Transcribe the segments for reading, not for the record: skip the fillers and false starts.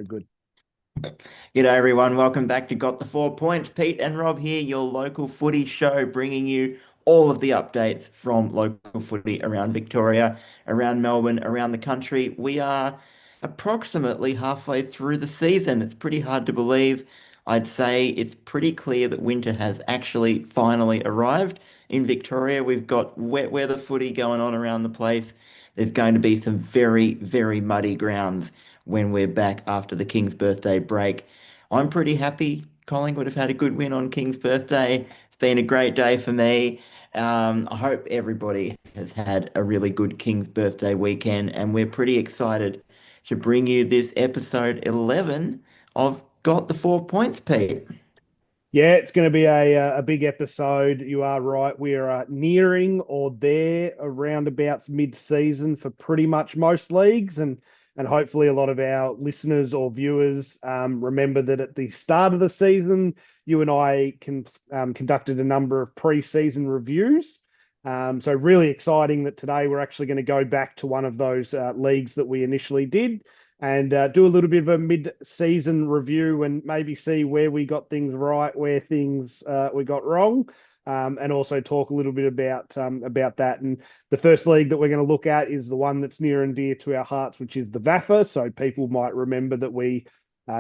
good. G'day everyone, welcome back to Got the 4 Points. Pete and Rob here, your local footy show, bringing you all of the updates from local footy around Victoria, around Melbourne, around the country. We are approximately halfway through the season. It's pretty hard to believe. I'd say it's pretty clear that winter has actually finally arrived in Victoria. We've got wet weather footy going on around the place. There's going to be some very, very muddy grounds when we're back after the King's birthday break. I'm pretty happy. Collingwood have had a good win on King's birthday. It's been a great day for me. I hope everybody has had a really good King's birthday weekend, and we're pretty excited to bring you this episode 11 of Got the 4 Points, Pete. Yeah, it's going to be a big episode. You are right. We are nearing or there around about mid-season for pretty much most leagues, and hopefully a lot of our listeners or viewers remember that at the start of the season, you and I conducted a number of pre-season reviews. So really exciting that today we're actually going to go back to one of those leagues that we initially did and do a little bit of a mid-season review and maybe see where we got things right, where things we got wrong, and also talk a little bit about that. And the first league that we're going to look at is the one that's near and dear to our hearts, which is the VAFA. So people might remember that we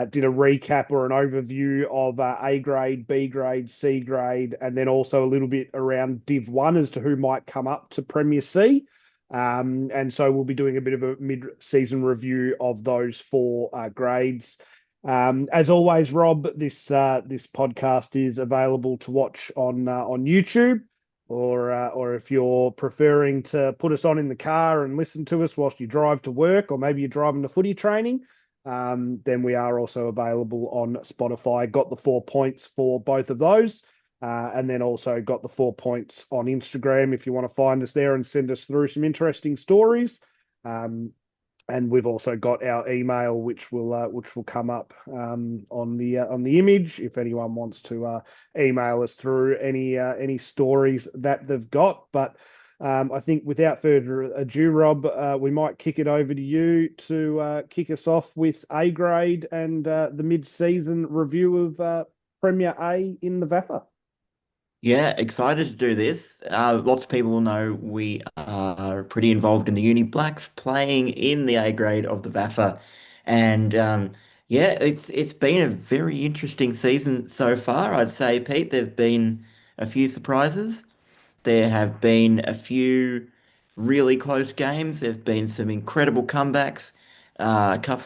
did a recap or an overview of A grade, B grade, C grade, and then also a little bit around Div 1 as to who might come up to Premier C. And so we'll be doing a bit of a mid-season review of those four grades. As always, Rob, this podcast is available to watch on YouTube, or if you're preferring to put us on in the car and listen to us whilst you drive to work, or maybe you're driving to footy training, then we are also available on Spotify. Got the 4 points for both of those. And then also got the 4 points on Instagram if you want to find us there and send us through some interesting stories. And we've also got our email, which will come up on the image if anyone wants to email us through any stories that they've got. But I think without further ado, Rob, we might kick it over to you to kick us off with A grade and the mid-season review of Premier A in the VAFA. Yeah, excited to do this. Lots of people will know we are pretty involved in the Uni Blacks, playing in the A grade of the VAFA, and yeah, it's been a very interesting season so far. I'd say, Pete, there've been a few surprises. There have been a few really close games. There've been some incredible comebacks. Cup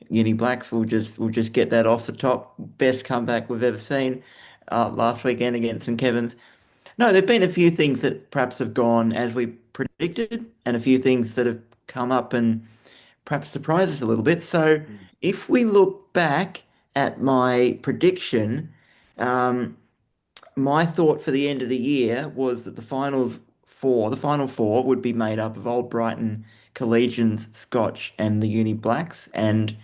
Uni Blacks will just get that off the top. Best comeback we've ever seen last weekend against St Kevin's. No, there've been a few things that perhaps have gone as we predicted, and a few things that have come up and perhaps surprised us a little bit. So, if we look back at my prediction, um, my thought for the end of the year was that the final four would be made up of Old Brighton, Collegians, Scotch, and the Uni Blacks, and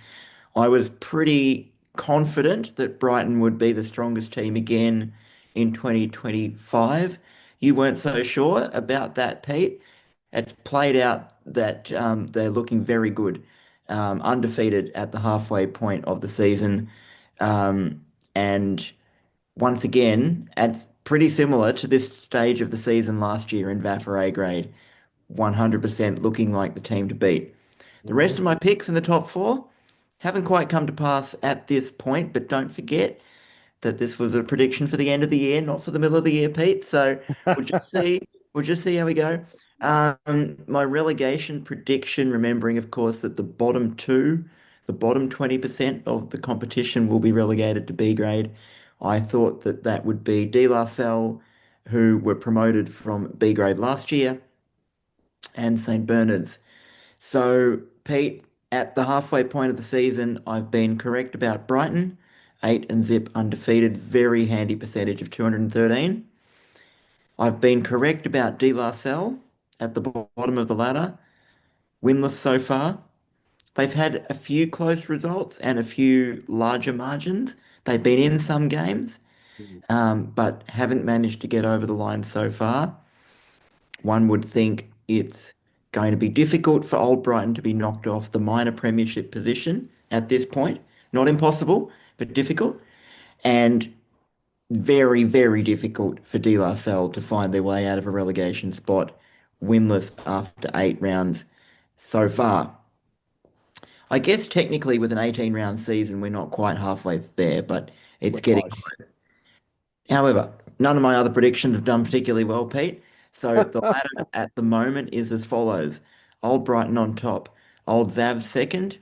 I was pretty confident that Brighton would be the strongest team again in 2025. You weren't so sure about that, Pete. It's played out that they're looking very good, undefeated at the halfway point of the season. And once again, it's pretty similar to this stage of the season last year in VAFA A grade, 100% looking like the team to beat. The rest Mhm. of my picks in the top four haven't quite come to pass at this point, but don't forget that this was a prediction for the end of the year, not for the middle of the year, Pete. So we'll just see. We'll just see how we go. My relegation prediction, remembering, of course, that the bottom 20% of the competition will be relegated to B grade. I thought that that would be De La Salle, who were promoted from B grade last year, and St Bernard's. So, Pete, at the halfway point of the season, I've been correct about Brighton, 8 and zip undefeated, very handy percentage of 213. I've been correct about De La Salle at the bottom of the ladder, winless so far. They've had a few close results and a few larger margins. They've been in some games, but haven't managed to get over the line so far. One would think it's going to be difficult for Old Brighton to be knocked off the minor premiership position at this point, Not impossible, but difficult. And very, very difficult for De La Salle to find their way out of a relegation spot, winless after 8 rounds so Mm, far. I guess technically with an 18 round season, we're not quite halfway there, but it's we're getting close. close. However, none of my other predictions have done particularly well, Pete. So the ladder at the moment is as follows. Old Brighton on top, Old Zav second,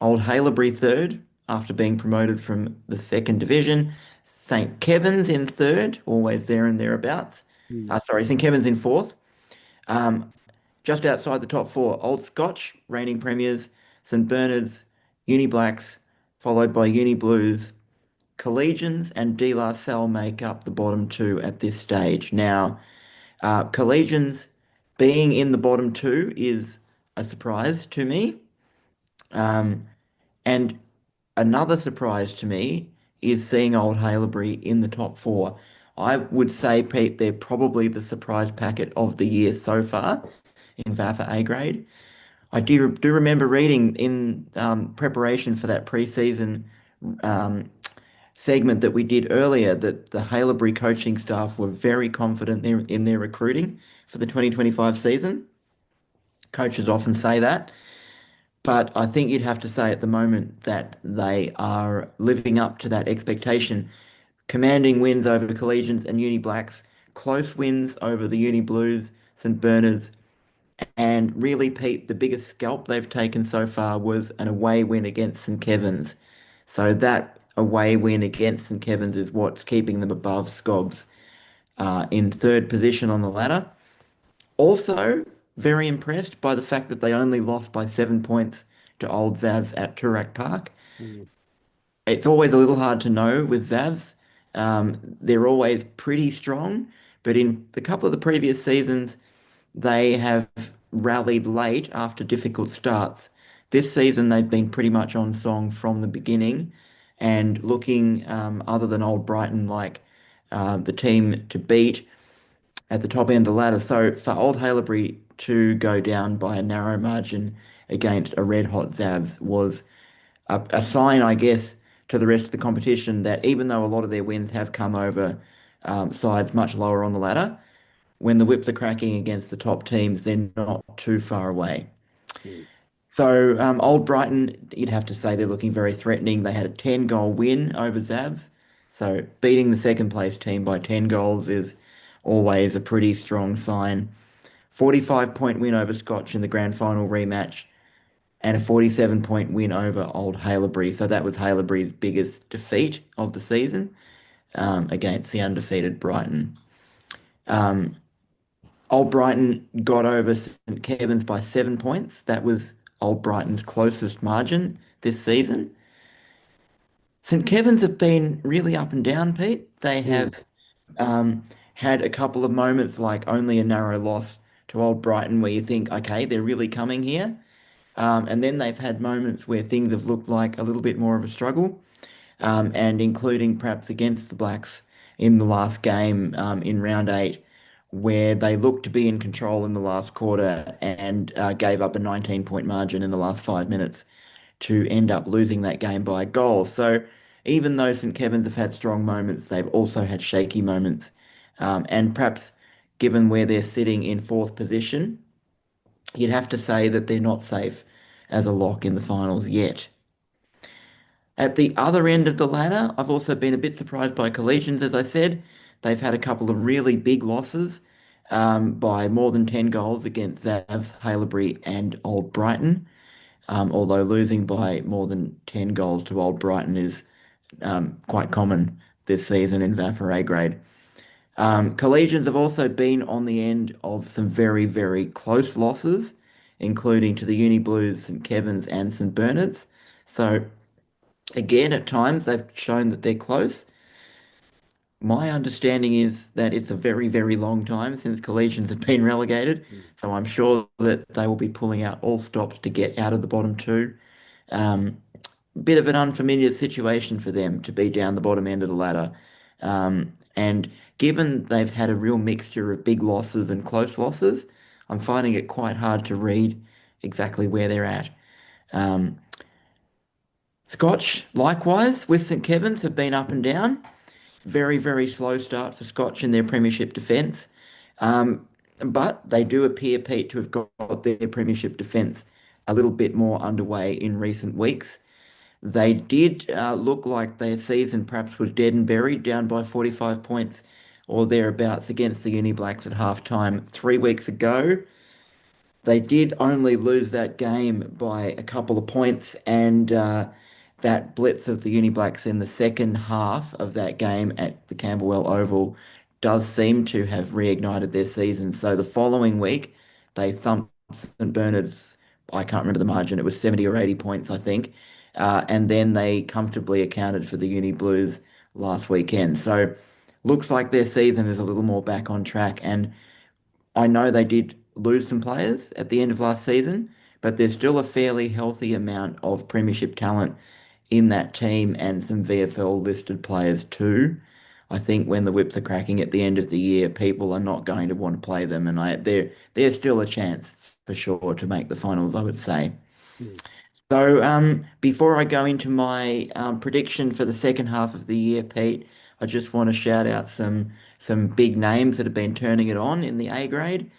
Old Haileybury third after being promoted from the second division, St. Kevin's in third, always there and thereabouts. Mm, Sorry, St. Kevin's in fourth. Um, just outside the top four, Old Scotch, reigning premiers, St. Bernard's, Uni Blacks, followed by Uni Blues, Collegians and De La Salle make up the bottom two at this stage. Now, Collegians being in the bottom two is a surprise to me. Um, and another surprise to me is seeing Old Haileybury in the top four. I would say, Pete, they're probably the surprise packet of the year so far in VAFA A grade. I do remember reading in preparation for that pre-season um, segment that we did earlier that the Haileybury coaching staff were very confident in their recruiting for the 2025 season. Coaches often say that, but I think you'd have to say at the moment that they are living up to that expectation. Commanding wins over Collegians and Uni Blacks, close wins over the Uni Blues, St Bernard's, and really, Pete, the biggest scalp they've taken so far was an away win against St Kevin's. So that away win against St Kevin's is what's keeping them above Scobbs in third position on the ladder. Also, very impressed by the fact that they only lost by 7 points to Old Zavs at Toorak Park. mm, It's always a little hard to know with Zavs. They're always pretty strong, but in a couple of the previous seasons, they have rallied late after difficult starts. This season, they've been pretty much on song from the beginning and looking, other than Old Brighton, like the team to beat at the top end of the ladder. So for Old Haileybury to go down by a narrow margin against a red hot Zavs was a sign, I guess, to the rest of the competition that even though a lot of their wins have come over sides much lower on the ladder, when the whips are cracking against the top teams, they're not too far away. mm, So Old Brighton, you'd have to say they're looking very threatening. They had a 10-goal win over Zabs. So beating the second place team by 10 goals is always a pretty strong sign. 45-point win over Scotch in the grand final rematch and a 47-point win over Old Haileybury. So that was Haileybury's biggest defeat of the season against the undefeated Brighton. Um, Old Brighton got over St Kevin's by 7 points. That was Old Brighton's closest margin this season. St Kevin's have been really up and down, Pete. They mm. have had a couple of moments like only a narrow loss to Old Brighton where you think, okay, they're really coming here. And then they've had moments where things have looked like a little bit more of a struggle, and including perhaps against the Blacks in the last game in round eight, where they looked to be in control in the last quarter and gave up a 19-point margin in the last 5 minutes to end up losing that game by a goal. So even though St Kevin's have had strong moments, they've also had shaky moments. And perhaps given where they're sitting in fourth position, you'd have to say that they're not safe as a lock in the finals yet. At the other end of the ladder, I've also been a bit surprised by Collegians, as I said. They've had a couple of really big losses by more than 10 goals against Zavs, Haileybury and Old Brighton. Although losing by more than 10 goals to Old Brighton is quite common this season in VAFA A grade. Collegians have also been on the end of some very, very close losses, including to the Uni Blues, St Kevin's and St Bernard's. So again, at times they've shown that they're close. My understanding is that it's a very, very long time since Collegians have been relegated, Mm. so I'm sure that they will be pulling out all stops to get out of the bottom two. Um, Bit of an unfamiliar situation for them to be down the bottom end of the ladder. And given they've had a real mixture of big losses and close losses, I'm finding it quite hard to read exactly where they're at. Um, Scotch, likewise, with St Kevin's have been up and down. Very, very slow start for Scotch in their premiership defence. Um, but they do appear, Pete, to have got their premiership defence a little bit more underway in recent weeks. They did look like their season perhaps was dead and buried, down by 45 points or thereabouts against the Uni Blacks at halftime 3 weeks ago. They did only lose that game by a couple of points, and that blitz of the Uni Blacks in the second half of that game at the Camberwell Oval does seem to have reignited their season. So the following week, they thumped St Bernard's, I can't remember the margin, it was 70 or 80 points, I think. And then they comfortably accounted for the Uni Blues last weekend. So looks like their season is a little more back on track. And I know they did lose some players at the end of last season, but there's still a fairly healthy amount of premiership talent in that team and some VFL listed players too. I think when the whips are cracking at the end of the year, people are not going to want to play them, and there's still a chance for sure to make the finals, I would say. Mm. So before I go into my prediction for the second half of the year, Pete, I just want to shout out some big names that have been turning it on in the A grade.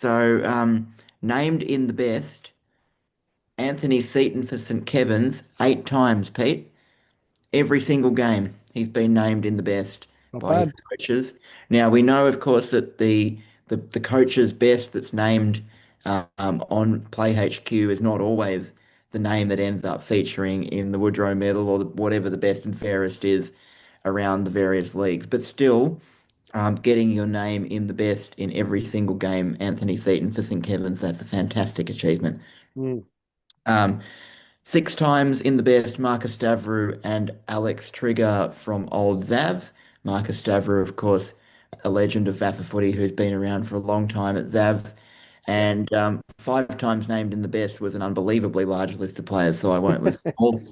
So, named in the best, Anthony Seaton for St Kevin's 8 times, Pete. Every single game, he's been named in the best Not by his bad. coaches. Now, we know, of course, that the coach's best that's named on Play HQ is not always the name that ends up featuring in the Woodrow Medal or whatever the best and fairest is around the various leagues. But still, getting your name in the best in every single game, Anthony Seaton for St Kevin's, that's a fantastic achievement. Mm. Um, 6 times in the best, Marcus Stavrou and Alex Trigger from Old Zavs. Marcus Stavrou, of course, a legend of VAFA footy who's been around for a long time at Zavs. Yep. And 5 times named in the best with an unbelievably large list of players, so I won't list them all.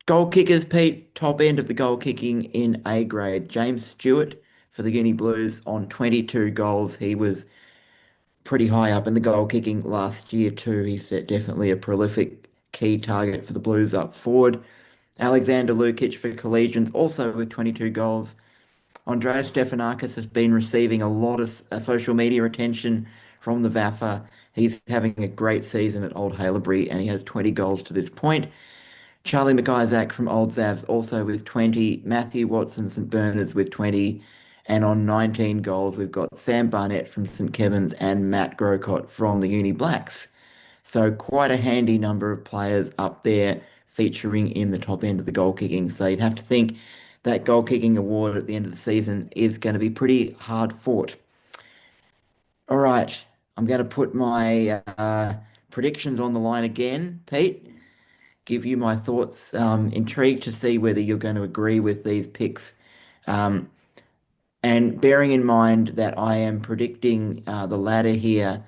Goal kickers, Pete, top end of the goal kicking in A grade. James Stewart for the Uni Blues on 22 goals. He was pretty high up in the goal kicking last year too. He's definitely a prolific key target for the Blues up forward. Alexander Lukic for Collegians, also with 22 goals. Andreas Stefanakis has been receiving a lot of social media attention from the VAFA. He's having a great season at Old Haileybury and he has 20 goals to this point. Charlie McIsaac from Old Zavs also with 20. Matthew Watson, St Bernard's with 20. And on 19 goals, we've got Sam Barnett from St Kevin's and Matt Grocott from the Uni Blacks. So quite a handy number of players up there featuring in the top end of the goal kicking. So you'd have to think that goal kicking award at the end of the season is going to be pretty hard fought. All right, I'm going to put my predictions on the line again, Pete. Give you my thoughts. Intrigued to see whether you're going to agree with these picks. Um, and bearing in mind that I am predicting the ladder here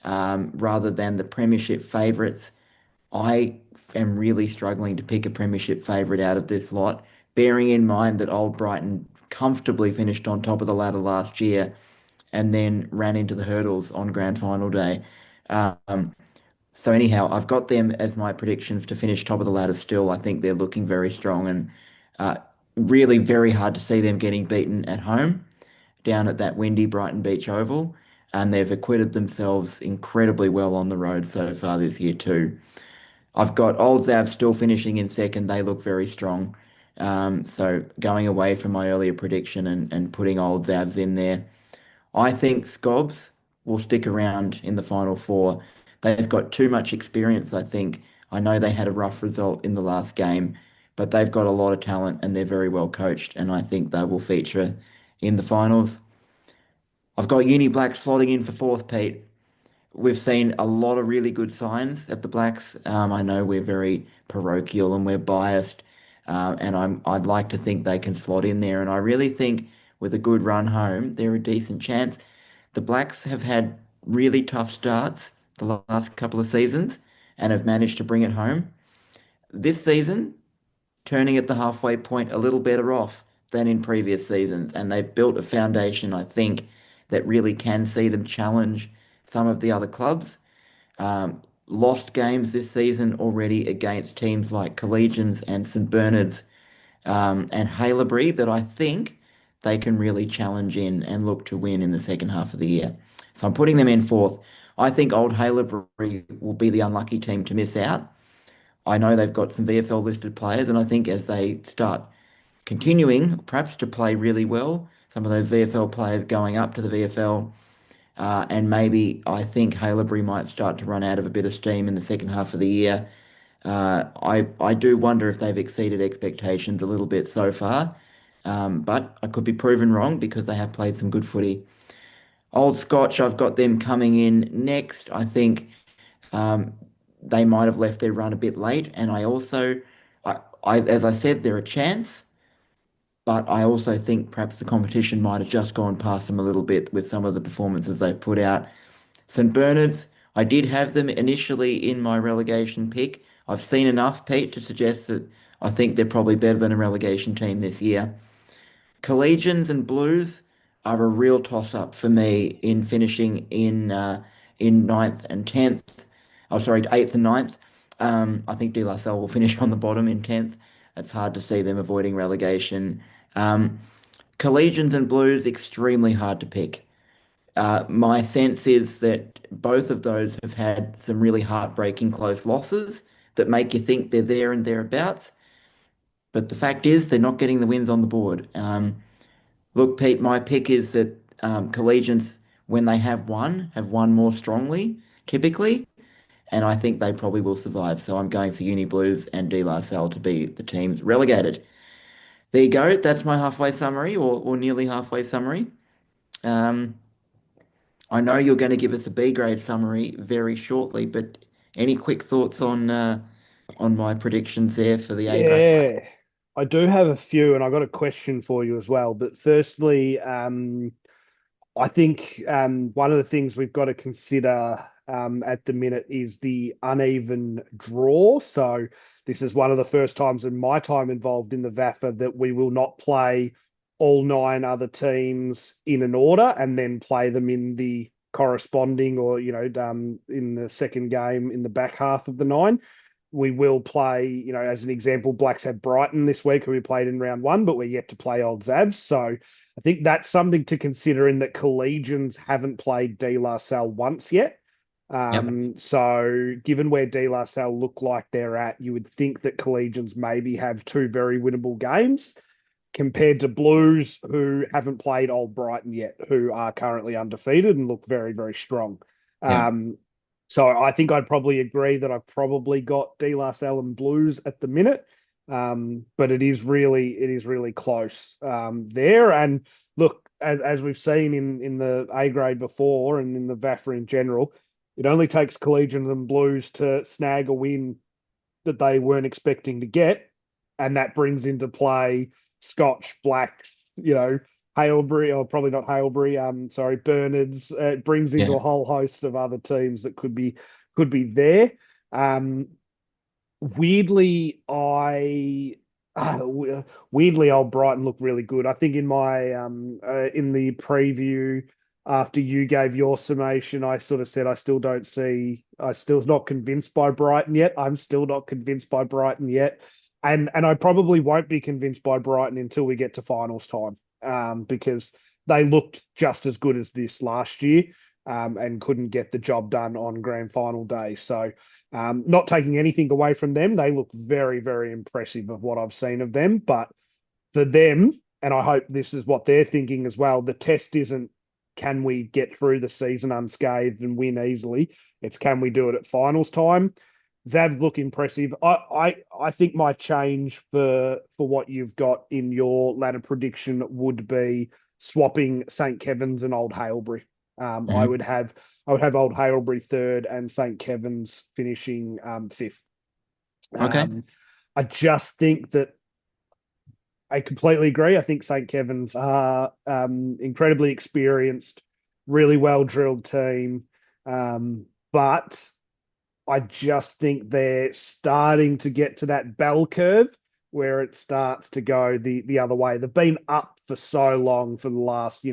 rather than the premiership favourites, I am really struggling to pick a premiership favourite out of this lot. Bearing in mind that Old Brighton comfortably finished on top of the ladder last year and then ran into the hurdles on grand final day. Um, so anyhow, I've got them as my predictions to finish top of the ladder still. I think they're looking very strong and uh, really very hard to see them getting beaten at home down at that windy Brighton Beach Oval. And they've acquitted themselves incredibly well on the road so far this year too. I've got Old Zav still finishing in second. They look very strong. So going away from my earlier prediction and putting Old Zavs in there. I think Scobs will stick around in the final four. They've got too much experience, I think. I know they had a rough result in the last game, but they've got a lot of talent and they're very well coached, and I think they will feature in the finals. I've got Uni Blacks slotting in for fourth, Pete. We've seen a lot of really good signs at the Blacks. I know we're very parochial and we're biased, and I'd like to think they can slot in there. And I really think with a good run home, they're a decent chance. The Blacks have had really tough starts the last couple of seasons and have managed to bring it home. This season, turning at the halfway point a little better off than in previous seasons, and they've built a foundation, I think, that really can see them challenge some of the other clubs. Um, lost games this season already against teams like Collegians and St Bernard's and Haileybury that I think they can really challenge in and look to win in the second half of the year. So I'm putting them in fourth. I think Old Haileybury will be the unlucky team to miss out. I know they've got some VFL listed players, and I think as they start continuing perhaps to play really well, some of those VFL players going up to the VFL, and maybe I think Haileybury might start to run out of a bit of steam in the second half of the year. I do wonder if they've exceeded expectations a little bit so far, but I could be proven wrong because they have played some good footy. Old Scotch, I've got them coming in next. I think um, they might have left their run a bit late, and as I said, they're a chance, but I also think perhaps the competition might have just gone past them a little bit with some of the performances they put out. St Bernard's, I did have them initially in my relegation pick. I've seen enough, Pete, to suggest that I think they're probably better than a relegation team this year. Collegians and Blues are a real toss-up for me in finishing in ninth and tenth. Oh, sorry, eighth and ninth. I think De La Salle will finish on the bottom in tenth. It's hard to see them avoiding relegation. Um, Collegians and Blues extremely hard to pick. My sense is that both of those have had some really heartbreaking close losses that make you think they're there and thereabouts. But the fact is, they're not getting the wins on the board. Look, Pete, my pick is that Collegians, when they have won more strongly, typically, and I think they probably will survive. So I'm going for Uni Blues and De La Salle to be the teams relegated. There you go. That's my halfway summary or nearly halfway summary. Um, I know you're going to give us a B grade summary very shortly, but any quick thoughts on my predictions there for the A grade? Yeah, I do have a few, and I got a question for you as well. But firstly, I think one of the things we've got to consider at the minute is the uneven draw. So this is one of the first times in my time involved in the VAFA that we will not play all nine other teams in an order and then play them in the corresponding or in the second game in the back half of the nine. We will play, as an example, Blacks had Brighton this week, who we played in round one, but we're yet to play Old Zavs. So I think that's something to consider in that Collegians haven't played De La Salle once yet. Yep. So given where De La Salle look like they're at, you would think that Collegians maybe have two very winnable games compared to Blues, who haven't played Old Brighton yet, who are currently undefeated and look very, very strong. Yep. Um, so I think I'd probably agree that I've probably got De La Salle and Blues at the minute. But it is really close there. And look, as we've seen in the A grade before and in the VAFA in general, it only takes Collegians and Blues to snag a win that they weren't expecting to get, and that brings into play Scotch, Blacks, Hailbury, or probably not Hailbury, sorry, Bernards. It brings into a Yeah. whole host of other teams that could be there. Um, weirdly, weirdly, old Brighton looked really good. I think in my in the preview after you gave your summation, I sort of said I still not convinced by Brighton yet. I'm still not convinced by Brighton yet, and I probably won't be convinced by Brighton until we get to finals time, because they looked just as good as this last year, and couldn't get the job done on grand final day. So. Not taking anything away from them, they look very, very impressive of what I've seen of them. But for them, and I hope this is what they're thinking as well, the test isn't can we get through the season unscathed and win easily. It's can we do it at finals time. Zav look impressive. I think my change for what you've got in your ladder prediction would be swapping St. Kevin's and Old Hailbury. Um, I Mhm. would have I would have Old Hailbury third and St. Kevin's finishing fifth. Okay. Um, I just think that I completely agree. I think St. Kevin's are incredibly experienced, really well drilled team, but I just think they're starting to get to that bell curve where it starts to go the other way. They've been up for so long for the last,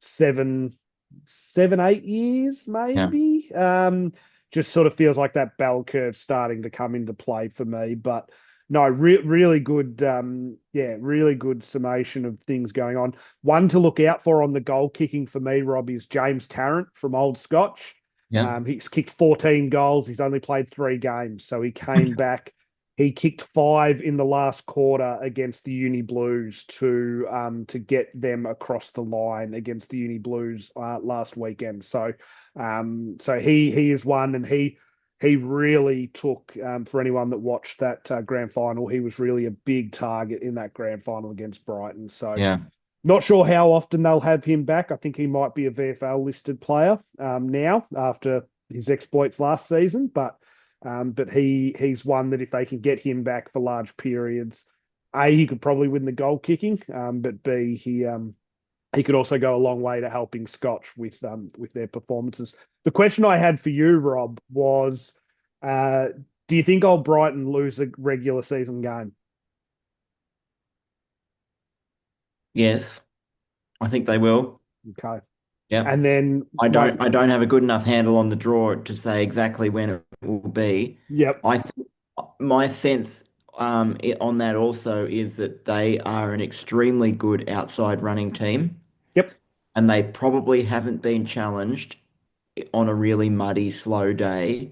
seven, 8 years, Yeah. maybe. just sort of feels like that bell curve starting to come into play for me. But no, really good, yeah, really good summation of things going on. One to look out for on the goal kicking for me, Rob, is James Tarrant from Old Scotch. Yeah. He's kicked 14 goals. He's only played 3 games, so he came back. He kicked 5 in the last quarter against the Uni Blues to get them across the line against the Uni Blues last weekend. So he is one, and he really took for anyone that watched that grand final. He was really a big target in that grand final against Brighton. So Yeah. not sure how often they'll have him back. I think he might be a VFL listed player now after his exploits last season, but he's one that if they can get him back for large periods, A, he could probably win the goal kicking, but B, he could also go a long way to helping Scotch with their performances. The question I had for you, Rob, was uh, do you think old Brighton lose a regular season game? Yes, I think they will. Okay. Yep. And then my I don't have a good enough handle on the draw to say exactly when it will be. yep, I th My sense on that also is that they are an extremely good outside running team, yep, and they probably haven't been challenged on a really muddy, slow day.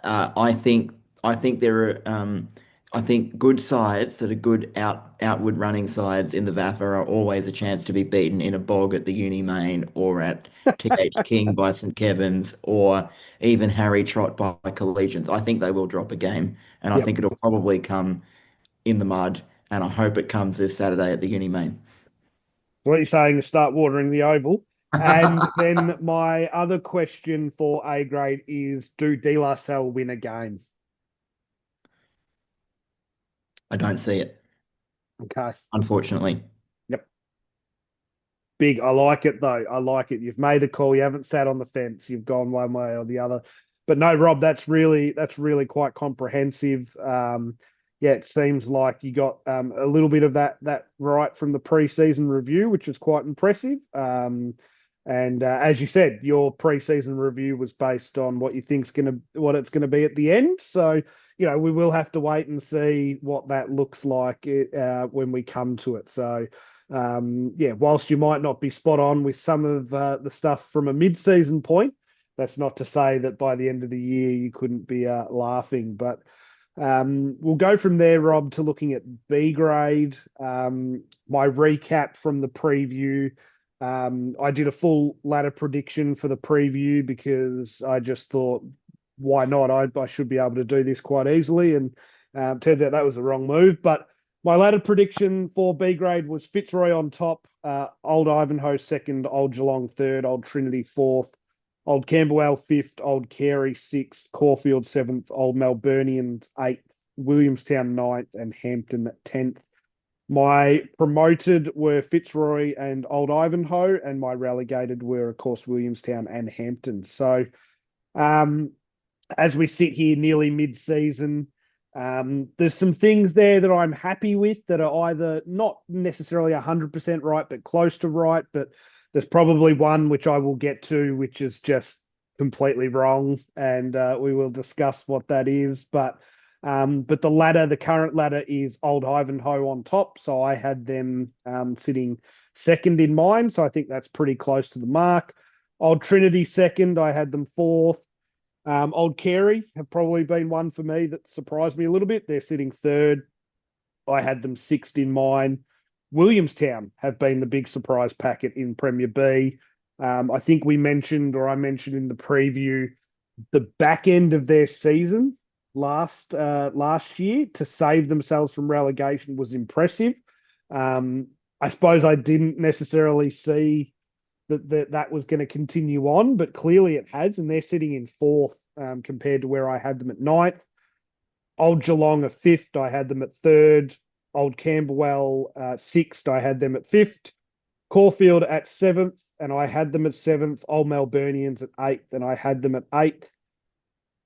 Uh, I think I think there are I think good sides that are good outward running sides in the VAFA are always a chance to be beaten in a bog at the Uni Main or at TH King by St Kevin's or even Harry Trott by Collegians. I think they will drop a game, and I yep. think it'll probably come in the mud, and I hope it comes this Saturday at the Uni Main. What you're saying is start watering the oval. And then my other question for A grade is, do De La Salle win a game? I don't see it, Okay. unfortunately. Yep. Big. I like it though. I like it. You've made a call. You haven't sat on the fence. You've gone one way or the other. But no, Rob, that's really quite comprehensive. Yeah, it seems like you got a little bit of that right from the preseason review, which is quite impressive. And as you said, your preseason review was based on what it's gonna be at the end. So we will have to wait and see what that looks like when we come to it. So yeah, whilst you might not be spot on with some of the stuff from a mid-season point, that's not to say that by the end of the year you couldn't be laughing. But we'll go from there, Rob, to looking at B grade. My recap from the preview. I did a full ladder prediction for the preview because I just thought, why not? I should be able to do this quite easily. And turns out that was the wrong move. But my ladder prediction for B grade was Fitzroy on top, Old Ivanhoe second, Old Geelong third, Old Trinity fourth, Old Camberwell fifth, Old Carey sixth, Caulfield seventh, Old Melburnians eighth, Williamstown ninth, and Hampton 10th. My promoted were Fitzroy and Old Ivanhoe, and my relegated were, of course, Williamstown and Hampton. So, um, as we sit here nearly mid-season, there's some things there that I'm happy with that are either not necessarily 100% right, but close to right. But there's probably one which I will get to, which is just completely wrong, and we will discuss what that is. But the current ladder is Old Ivanhoe on top, so I had them sitting second in mine. So I think that's pretty close to the mark. Old Trinity second, I had them fourth. Old Carey have probably been one for me that surprised me a little bit. They're sitting third. I had them sixth in mine. Williamstown have been the big surprise packet in Premier B. I think I mentioned in the preview, the back end of their season last year to save themselves from relegation was impressive. I suppose I didn't necessarily see that was going to continue on, but clearly it has, and they're sitting in fourth compared to where I had them at ninth. Old Geelong are fifth, I had them at third. Old Camberwell sixth, I had them at fifth. Caulfield at seventh, and I had them at seventh. Old Melburnians at eighth, and I had them at eighth.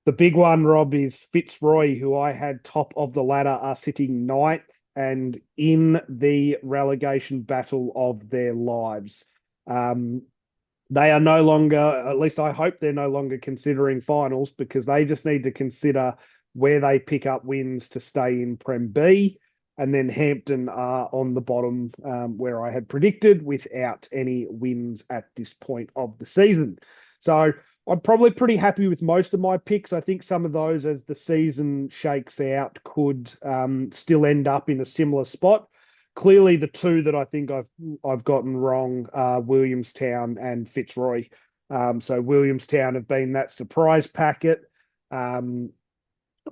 The big one, Rob, is Fitzroy, who I had top of the ladder, are sitting ninth and in the relegation battle of their lives. Um, They are no longer, at least I hope they're no longer considering finals, because they just need to consider where they pick up wins to stay in Prem B. And then Hampton are on the bottom, where I had predicted, without any wins at this point of the season. So I'm probably pretty happy with most of my picks. I think some of those, as the season shakes out, could still end up in a similar spot. Clearly, the two that I think I've gotten wrong are Williamstown and Fitzroy. So Williamstown have been that surprise packet. Um,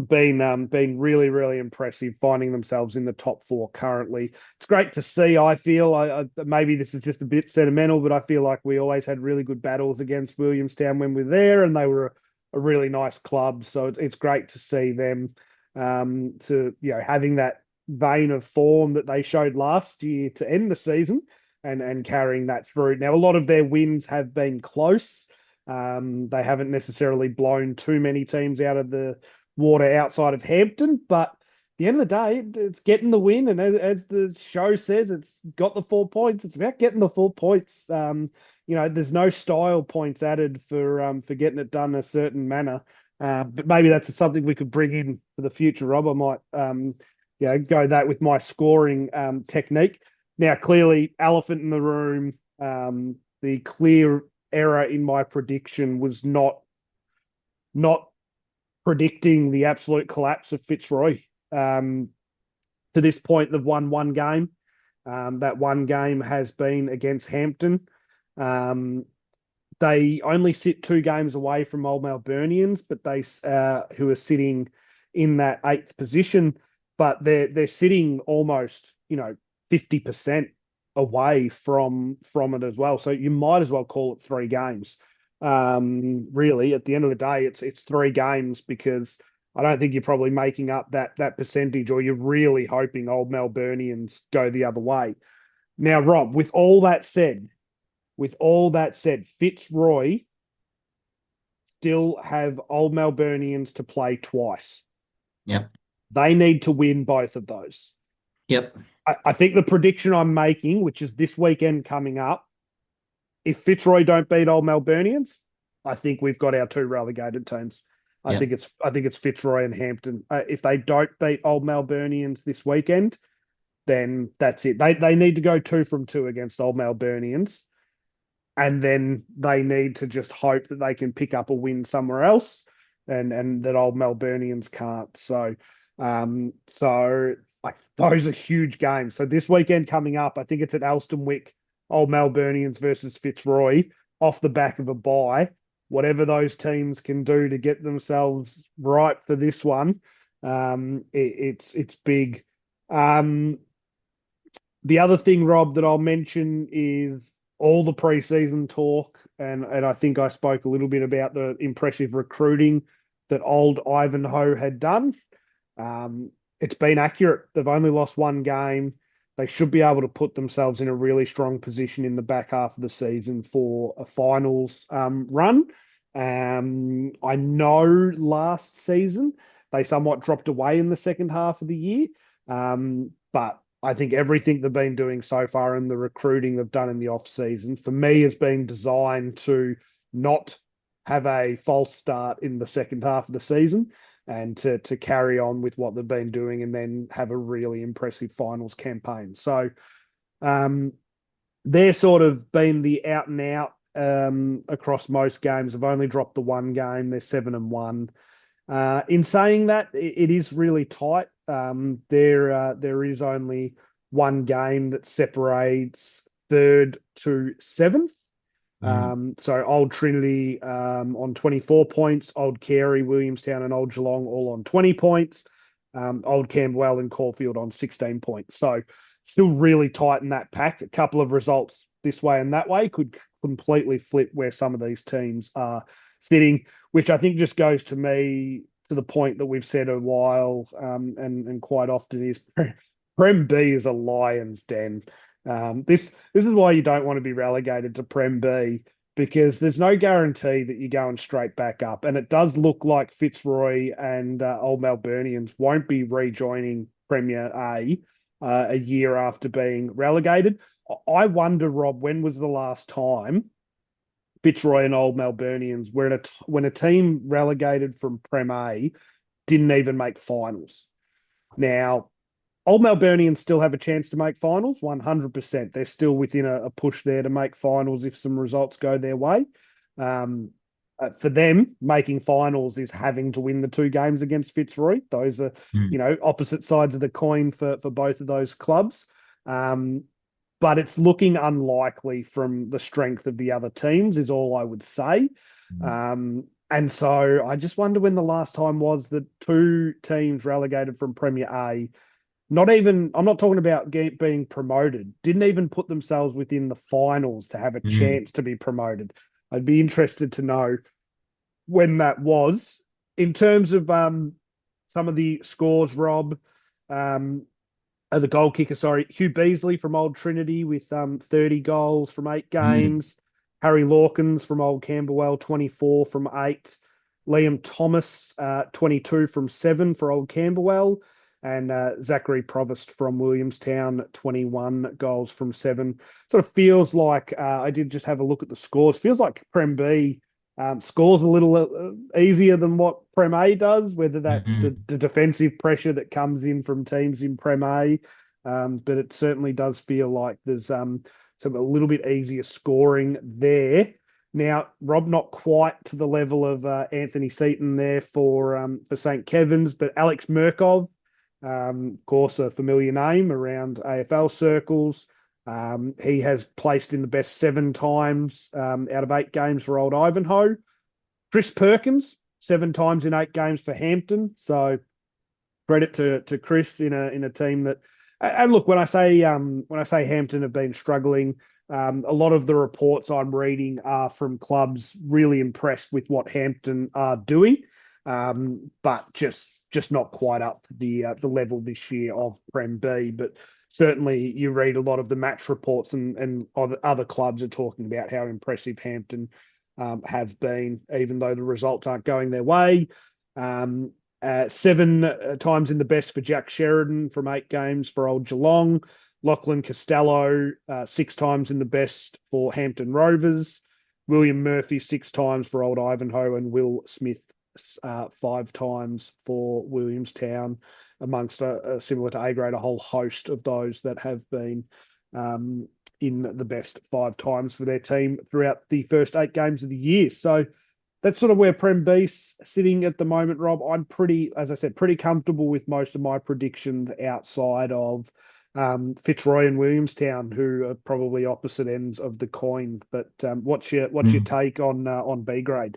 been really really impressive, finding themselves in the top four currently. It's great to see. I feel maybe this is just a bit sentimental, but I feel like we always had really good battles against Williamstown when we were there, and they were a really nice club. So it's great to see them to having that vein of form that they showed last year to end the season, and carrying that through. Now a lot of their wins have been close. They haven't necessarily blown too many teams out of the water outside of Hampton. But at the end of the day, it's getting the win. And as the show says, it's got the 4 points. It's about getting the 4 points. There's no style points added for getting it done a certain manner. But maybe that's something we could bring in for the future, Rob. I might go that with my scoring technique. Now, clearly, elephant in the room. The clear error in my prediction was not predicting the absolute collapse of Fitzroy. To this point, they've won one game. That one game has been against Hampton. Um, they only sit 2 games away from Old Melburnians, but who are sitting in that eighth position, but they're sitting almost 50% away from it as well. So you might as well call it 3 games. Really, at the end of the day, it's 3 games, because I don't think you're probably making up that percentage, or you're really hoping Old Melburnians go the other way. Now, Rob, with all that said, Fitzroy still have Old Melburnians to play twice. Yep. They need to win both of those. Yep. I think the prediction I'm making, which is this weekend coming up, if Fitzroy don't beat Old Melburnians, I think we've got our 2 relegated teams. I think Yep. it's Fitzroy and Hampton. If they don't beat Old Melburnians this weekend, then that's it. They need to go 2 from 2 against Old Melburnians, and then they need to just hope that they can pick up a win somewhere else, and that Old Melburnians can't. So like those are huge games. So this weekend coming up, I think it's at Alstonwick, Old Melburnians versus Fitzroy, off the back of a bye. Whatever those teams can do to get themselves right for this one, it's big. Um, the other thing, Rob, that I'll mention is all the preseason talk, and I think I spoke a little bit about the impressive recruiting that old Ivanhoe had done. It's been accurate. They've only lost 1 game. They should be able to put themselves in a really strong position in the back half of the season for a finals run. I know last season they somewhat dropped away in the second half of the year, but I think everything they've been doing so far and the recruiting they've done in the off season, for me, has been designed to not have a false start in the second half of the season, and to carry on with what they've been doing, and then have a really impressive finals campaign. So um, they're sort of been the out and out across most games. They've only dropped the 1 game. They're 7-1. In saying that, it is really tight. There is only 1 game that separates third to seventh. Mm. So Old Trinity on 24 points, Old Carey, Williamstown, and Old Geelong all on 20 points. Old Camberwell and Caulfield on 16 points. So still really tight in that pack. A couple of results this way and that way could completely flip where some of these teams are sitting, which I think just goes to the point that we've said a while, and quite often, is Prem B is a lion's den. This is why you don't want to be relegated to Prem B, because there's no guarantee that you're going straight back up, and it does look like Fitzroy and Old Melburnians won't be rejoining Premier A a year after being relegated. I wonder, Rob, when was the last time Fitzroy and Old Melburnians, where when a team relegated from Prem A didn't even make finals. Now, Old Melburnians still have a chance to make finals, 100%. They're still within a push there to make finals if some results go their way. Um, for them, making finals is having to win the two games against Fitzroy. Those are, Mm. opposite sides of the coin for both of those clubs. Um, but it's looking unlikely from the strength of the other teams, is all I would say. And so I just wonder when the last time was that two teams relegated from Premier A, not even, I'm not talking about being promoted, didn't even put themselves within the finals to have a Mm. chance to be promoted. I'd be interested to know when that was. In terms of some of the scores, Rob, um, the goal kicker, sorry, Hugh Beasley from Old Trinity with 30 goals from 8 games. Harry Lawkins from Old Camberwell, 24 from 8. Liam Thomas, 22 from 7 for Old Camberwell. And Zachary Provost from Williamstown, 21 goals from 7. Sort of feels like, I did just have a look at the scores, feels like Prem B scores a little easier than what Prem A does, whether that's Mm. the defensive pressure that comes in from teams in Prem A. But it certainly does feel like there's some a little bit easier scoring there. Now, Rob, not quite to the level of Anthony Seaton there for St. Kevin's, but Alex Murkov, of course, a familiar name around AFL circles. He has placed in the best 7 times out of 8 games for Old Ivanhoe. Chris Perkins, 7 times in 8 games for Hampton. So credit to Chris in a team that. And look, when I say Hampton have been struggling, a lot of the reports I'm reading are from clubs really impressed with what Hampton are doing, but just not quite up to the level this year of Prem B. But certainly, you read a lot of the match reports, and other clubs are talking about how impressive Hampton have been, even though the results aren't going their way. Um, 7 times in the best for Jack Sheridan from 8 games for Old Geelong. Lachlan Costello, 6 times in the best for Hampton Rovers. William Murphy, 6 times for Old Ivanhoe. And Will Smith, 5 times for Williamstown, amongst similar to A grade, a whole host of those that have been in the best 5 times for their team throughout the first 8 games of the year. So that's sort of where Prem B's sitting at the moment, Rob. I'm pretty, as I said, pretty comfortable with most of my predictions outside of Fitzroy and Williamstown, who are probably opposite ends of the coin. But what's your Mm. take on B grade?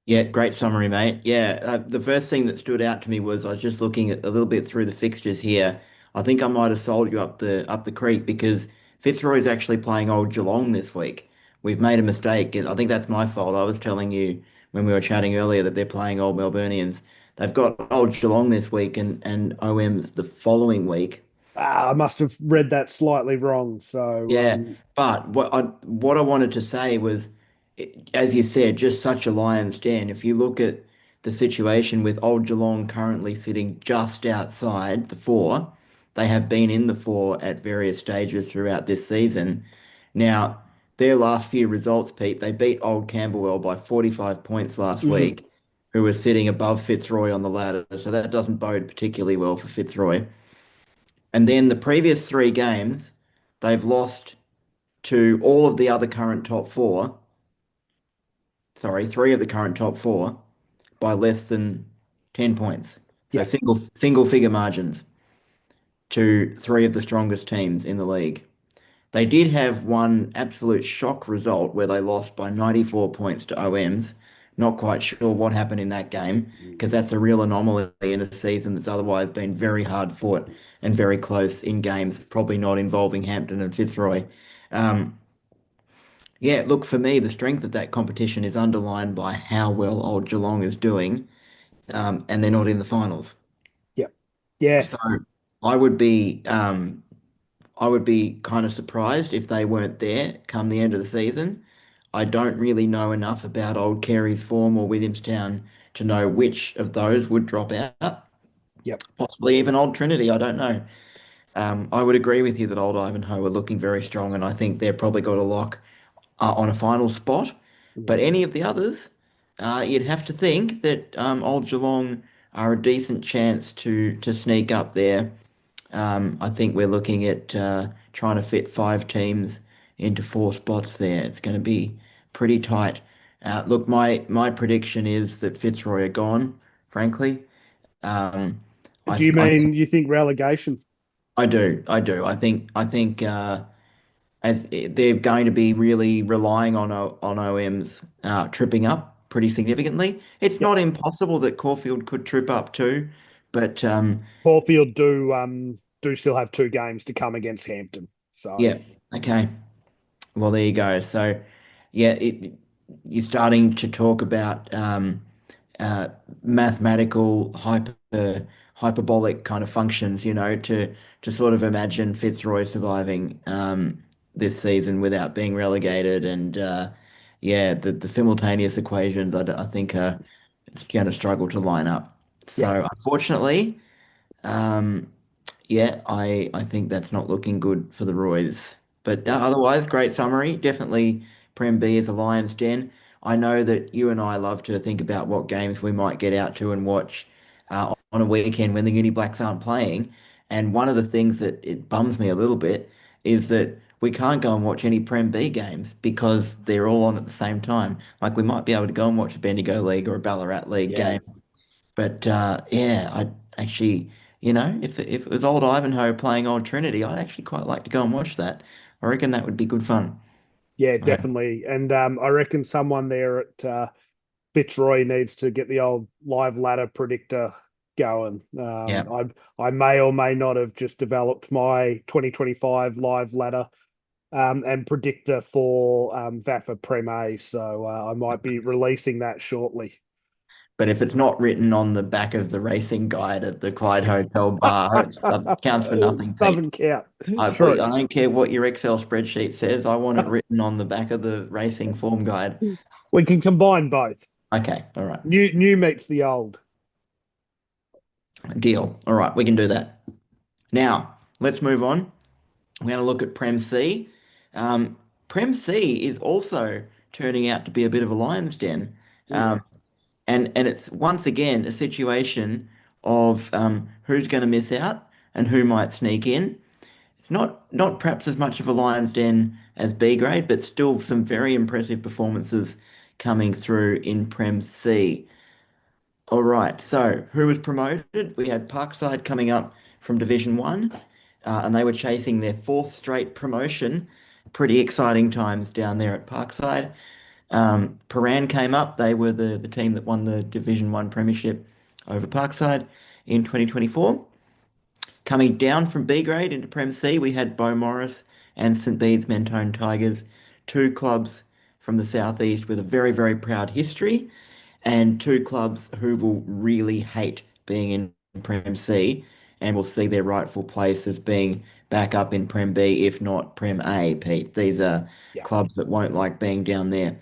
Yeah, great summary, mate. Yeah, the first thing that stood out to me was I was just looking at a little bit through the fixtures here. I think I might have sold you up the creek because Fitzroy's actually playing Old Geelong this week. We've made a mistake. I think that's my fault. I was telling you when we were chatting earlier that they're playing Old Melburnians. They've got Old Geelong this week and OM's the following week. I must have read that slightly wrong. So Yeah, but what I wanted to say was, as you said, just such a lion's den. If you look at the situation with Old Geelong currently sitting just outside the four, they have been in the four at various stages throughout this season. Now, their last few results, Pete, they beat Old Camberwell by 45 points last mhm. week, who was sitting above Fitzroy on the ladder. So that doesn't bode particularly well for Fitzroy. And then the previous 3 games, they've lost to all of the other current top four, sorry, 3 of the current top 4 by less than 10 points. So Yeah, single figure margins to 3 of the strongest teams in the league. They did have one absolute shock result where they lost by 94 points to OMs. Not quite sure what happened in that game because that's a real anomaly in a season that's otherwise been very hard fought and very close in games, probably not involving Hampton and Fitzroy. Um, Yeah, look, for me, the strength of that competition is underlined by how well Old Geelong is doing, and they're not in the finals. yeah, yeah, So I would be, um, I would be kind of surprised if they weren't there come the end of the season. I don't really know enough about Old Carey's form or Williamstown to know which of those would drop out. yeah. Possibly even Old Trinity, I don't know. I would agree with you that Old Ivanhoe are looking very strong, and I think they've probably got a lock on a final spot. But Mm. any of the others, you'd have to think that Old Geelong are a decent chance to sneak up there. I think we're looking at trying to fit five teams into four spots there. It's going to be pretty tight. Look, my prediction is that Fitzroy are gone, frankly. Um, Do you I mean you think relegation? I do. I think as they're going to be really relying on OMs tripping up pretty significantly. It's Yep. not impossible that Caulfield could trip up too, but Caulfield do still have two games to come against Hampton. So yeah, okay. Well, there you go. So, yeah, you're starting to talk about uh, mathematical hyperbolic kind of functions, to sort of imagine Fitzroy surviving this season without being relegated, and yeah, the simultaneous equations I think are it's going to struggle to line up. yeah, So, unfortunately. Um, yeah, I think that's not looking good for the Roy's. But no. otherwise, great summary. Definitely Prem B is a lion's den. I know that you and I love to think about what games we might get out to and watch on a weekend when the Uni Blacks aren't playing. And one of the things that it bums me a little bit is that we can't go and watch any Prem B games because they're all on at the same time. Like we might be able to go and watch a Bendigo League or a Ballarat League Yeah, game, but yeah, I'd actually, if it was old Ivanhoe playing old Trinity, I'd actually quite like to go and watch that. I reckon that would be good fun. yeah, Uh, definitely. And I reckon someone there at Fitzroy needs to get the old live ladder predictor going. yeah, I may or may not have just developed my 2025 live ladder and predictor for VAFA Prem A. So I might be releasing that shortly. but if it's not written on the back of the racing guide at the Clyde Hotel bar, it counts for nothing, Pete. Doesn't count. I True. don't care what your Excel spreadsheet says. I want it written on the back of the racing form guide. We can combine both. Okay, all right, New meets the old. deal. All right, we can do that. Now, let's move on. We're going to look at Prem C. Um, Prem C is also turning out to be a bit of a lion's den. Mm, Um, and it's once again a situation of who's going to miss out and who might sneak in. It's not perhaps as much of a lion's den as B grade, but still some very impressive performances coming through in Prem C. All right, so who was promoted? We had Parkside coming up from Division One, and they were chasing their fourth straight promotion. Pretty exciting times down there at Parkside. Paran came up. They were the team that won the Division One premiership over Parkside in 2024. Coming down from B grade into Prem C, we had Beau Morris and St Bede's Mentone Tigers, two clubs from the southeast with a very, very proud history, and two clubs who will really hate being in Prem C and will see their rightful place as being back up in Prem B, if not Prem A, Pete. These are yeah. clubs that won't like being down there.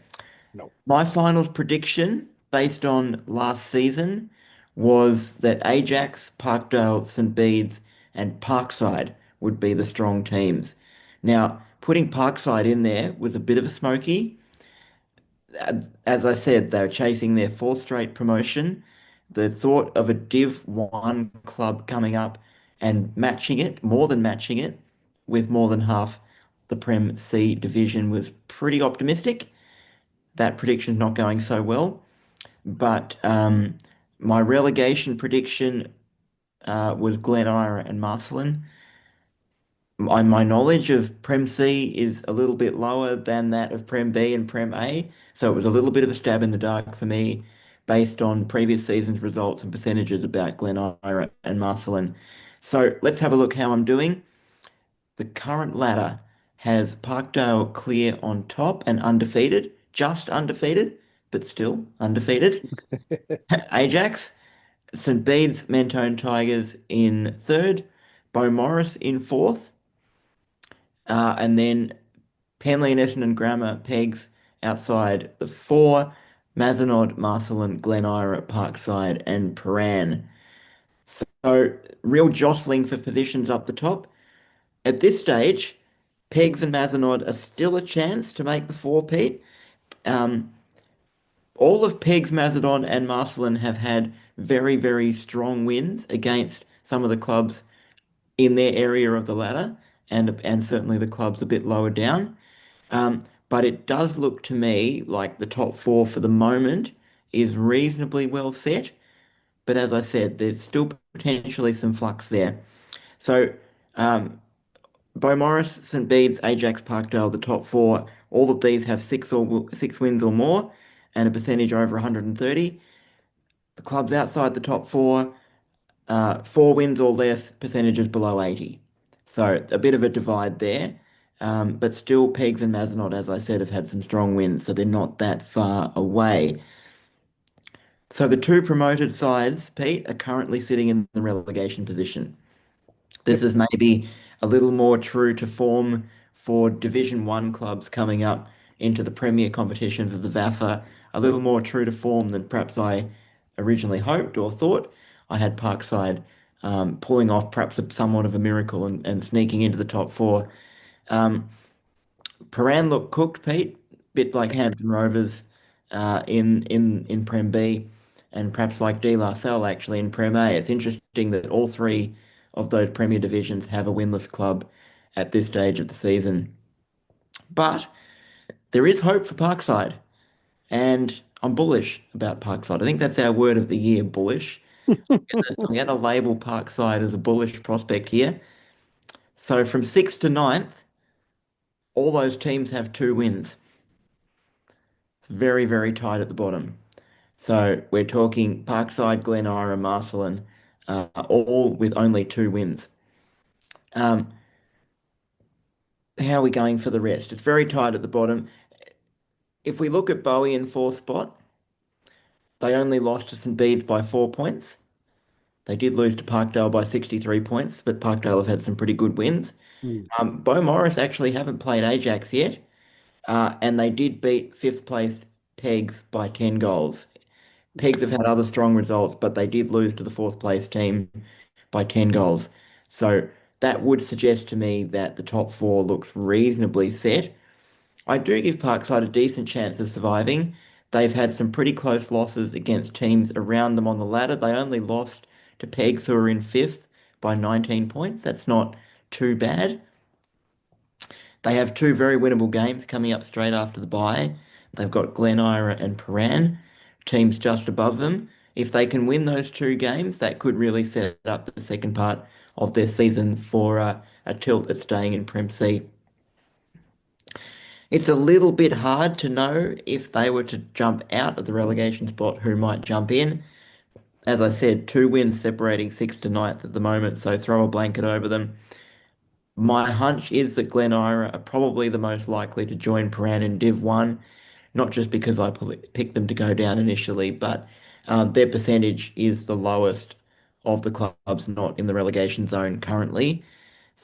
No. My finals prediction, based on last season, was that Ajax, Parkdale, St Bede's, and Parkside would be the strong teams. Now, putting Parkside in there was a bit of a smoky. As I said, they're chasing their fourth straight promotion. The thought of a Div 1 club coming up and matching it, more than matching it, with more than half the Prem C division was pretty optimistic. That prediction's not going so well. But my relegation prediction was Glen Ira and Marcelin. My knowledge of Prem C is a little bit lower than that of Prem B and Prem A, so it was a little bit of a stab in the dark for me based on previous season's results and percentages about Glen Ira and Marcelin. So let's have a look how I'm doing. The current ladder has Parkdale clear on top and undefeated, just undefeated, but still undefeated. Ajax, St Bede's Mentone Tigers in third, Beau Morris in fourth, and then Penley and Essendon Grammar pegs outside the four, Mazenod, Marcelin, Glen Ira, Parkside, and Paran. So real jostling for positions up the top. At this stage, Pegs and Mazenod are still a chance to make the four-peat. all of Pegs, Macedon, and Marcelin have had very, very strong wins against some of the clubs in their area of the ladder, and certainly the clubs a bit lower down. But it does look to me like the top four for the moment is reasonably well set. But as I said, there's still potentially some flux there. So, um, Beaumaris, St Bede's, Ajax, Parkdale, the top four, all of these have six wins or more and a percentage over 130. The clubs outside the top four, four wins or less, percentages below 80. So a bit of a divide there. But still, Pegs and Mazenod, as I said, have had some strong wins, so they're not that far away. So the two promoted sides, Pete, are currently sitting in the relegation position. This Yep. is maybe a little more true to form for Division One clubs coming up into the Premier competitions of the VAFA, a little more true to form than perhaps I originally hoped or thought. I had Parkside pulling off perhaps somewhat of a miracle and sneaking into the top four. Um, Paran looked cooked, Pete, bit like Hampton Rovers in Prem B, and perhaps like De La Salle actually in Prem A. It's interesting that all three of those Premier divisions have a winless club at this stage of the season. But there is hope for Parkside, and I'm bullish about Parkside. I think that's our word of the year, bullish. I'm going to label Parkside as a bullish prospect here. So from sixth to ninth, all those teams have two wins. It's very, very tight at the bottom. So we're talking Parkside, Glen Ira, Marcelin, all with only two wins. Um, how are we going for the rest? It's very tight at the bottom. If we look at Bowie in fourth spot, they only lost to St Bede's by 4 points. They did lose to Parkdale by 63 points, but Parkdale have had some pretty good wins. Mm. Beau Morris actually haven't played Ajax yet, and they did beat fifth place Pegs by 10 goals. Pegs have had other strong results, but they did lose to the fourth place team by 10 goals. So that would suggest to me that the top four looks reasonably set. I do give Parkside a decent chance of surviving. They've had some pretty close losses against teams around them on the ladder. They only lost to Pegs, who are in fifth, by 19 points. That's not too bad. They have two very winnable games coming up straight after the bye. They've got Glen Ira and Paran, teams just above them. If they can win those two games, that could really set up the second part of their season for a tilt at staying in Prem C. It's a little bit hard to know if they were to jump out of the relegation spot, who might jump in. As I said, two wins separating sixth to ninth at the moment, so throw a blanket over them. My hunch is that Glen Ira are probably the most likely to join Paran in Div 1, not just because I picked them to go down initially, but their percentage is the lowest of the clubs not in the relegation zone currently.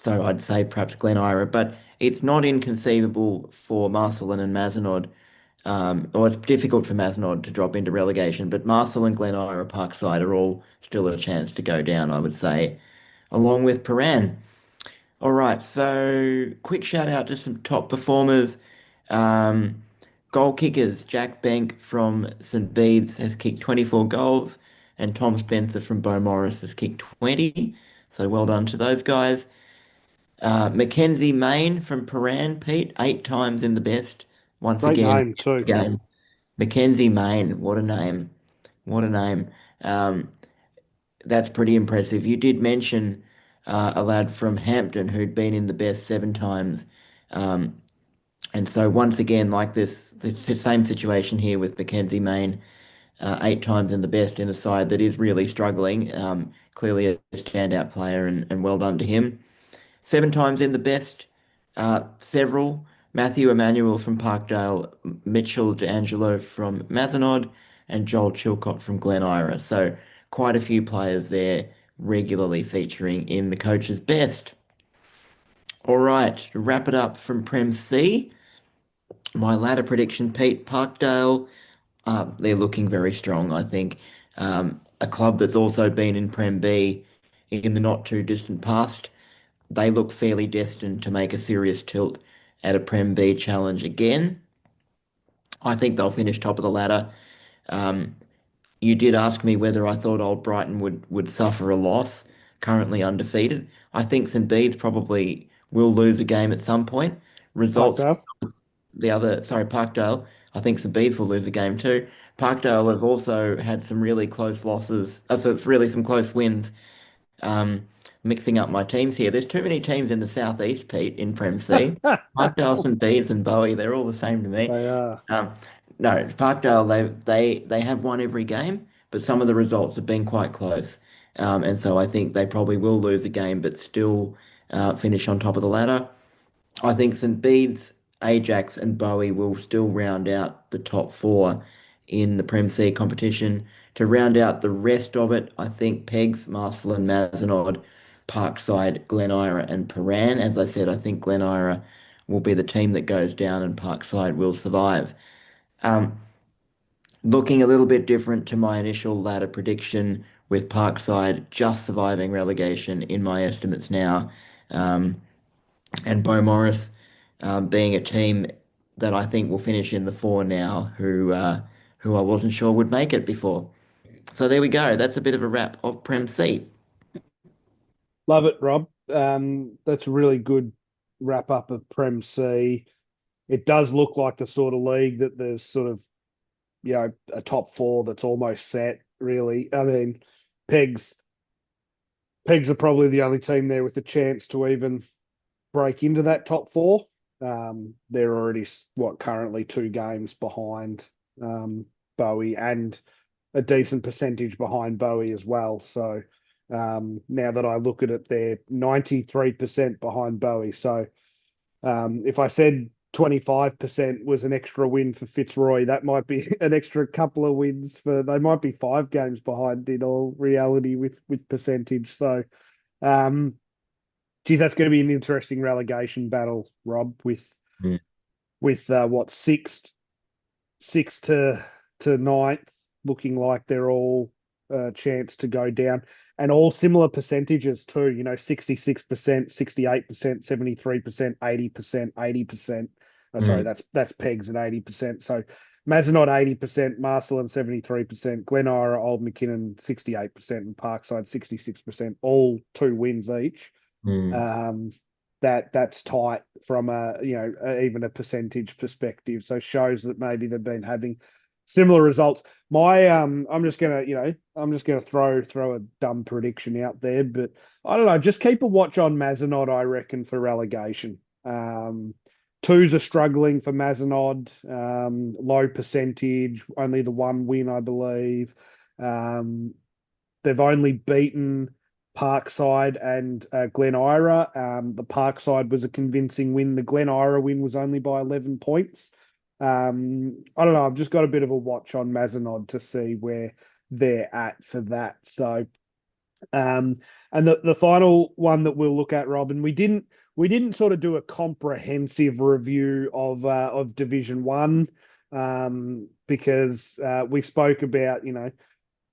So I'd say perhaps Glen Ira, but it's not inconceivable for Marcelin and Mazenod, or it's difficult for Mazenod to drop into relegation, but Marcel, Glen Ira, Parkside are all still a chance to go down, I would say, along with Paran. All right, so quick shout out to some top performers. Um, Goal kickers, Jack Bank from St Bede's has kicked 24 goals, and Tom Spencer from Beaumaris has kicked 20. So well done to those guys. Mackenzie Main from Paran, Pete, 8 times in the best. Once Great again, name too. game. Mackenzie Main, what a name. What a name. Um, that's pretty impressive. You did mention a lad from Hampton who'd been in the best 7 times. Um, and so once again, like this, it's the same situation here with Mackenzie Main, 8 times in the best in a side that is really struggling. Clearly a standout player, and well done to him. 7 times in the best, several. Matthew Emmanuel from Parkdale, Mitchell D'Angelo from Mazenod, and Joel Chilcott from Glen Ira. So quite a few players there regularly featuring in the coach's best. All right, to wrap it up from Prem C, my ladder prediction, Pete, Parkdale, they're looking very strong, I think. A club that's also been in Prem B in the not too distant past. They look fairly destined to make a serious tilt at a Prem B challenge again. I think they'll finish top of the ladder. Um, you did ask me whether I thought Old Brighton would suffer a loss, currently undefeated. I think St Bede's probably will lose a game at some point. Results, Parkdale. the other, sorry, Parkdale, I think St Bede's will lose a game too. Parkdale have also had some really close losses, so it's really some close wins. Um, Mixing up my teams here. There's too many teams in the southeast, Pete, in Prem C. Parkdale, St Bede's and Bowie, they're all the same to me. They are. Um, no, Parkdale, they have won every game, but some of the results have been quite close. And so I think they probably will lose the game, but still finish on top of the ladder. I think St Bede's, Ajax, and Bowie will still round out the top four in the Prem C competition. To round out the rest of it, I think Pegs, Marcel, and Mazenod, Parkside, Glen Ira, and Paran. As I said, I think Glen Ira will be the team that goes down and Parkside will survive. Um, Looking a little bit different to my initial ladder prediction with Parkside just surviving relegation in my estimates now. Um, and Beaumaris being a team that I think will finish in the four now, who I wasn't sure would make it before. So there we go. That's a bit of a wrap of Prem C. Love it, Rob. That's a really good wrap up of Prem C. It does look like the sort of league that there's sort of, a top four that's almost set, really. I mean, Pegs Pegs are probably the only team there with a chance to even break into that top four. They're already currently 2 games behind Bowie and a decent percentage behind Bowie as well. So now that I look at it, they're 93% behind Bowie. So if I said 25% was an extra win for Fitzroy, that might be an extra couple of wins for they might be 5 games behind in all reality with percentage. So um geez, that's going to be an interesting relegation battle, Rob, Mm. with what six to ninth, looking like they're all a chance to go down, and all similar percentages too. 66%, 68%, 73%, 80%, 80%. Sorry, Mm. that's Pegs at 80%. So Mazenod 80%, Marcelin 73%, Glen Ira, Old McKinnon 68%, and Parkside 66%. All 2 wins each. Mm. Um, that's tight from even a percentage perspective. So shows that maybe they've been having similar results. I'm just gonna throw a dumb prediction out there, but I don't know. Just keep a watch on Mazenod, I reckon, for relegation. Twos are struggling for Mazenod. Low percentage, only the 1 win, I believe. Um, they've only beaten Parkside and Glen Ira. The Parkside was a convincing win. The Glen Ira win was only by 11 points. I don't know. I've just got a bit of a watch on Mazenod to see where they're at for that. So, um, and the final one that we'll look at, Robin, we didn't sort of do a comprehensive review of Division One, because we spoke about,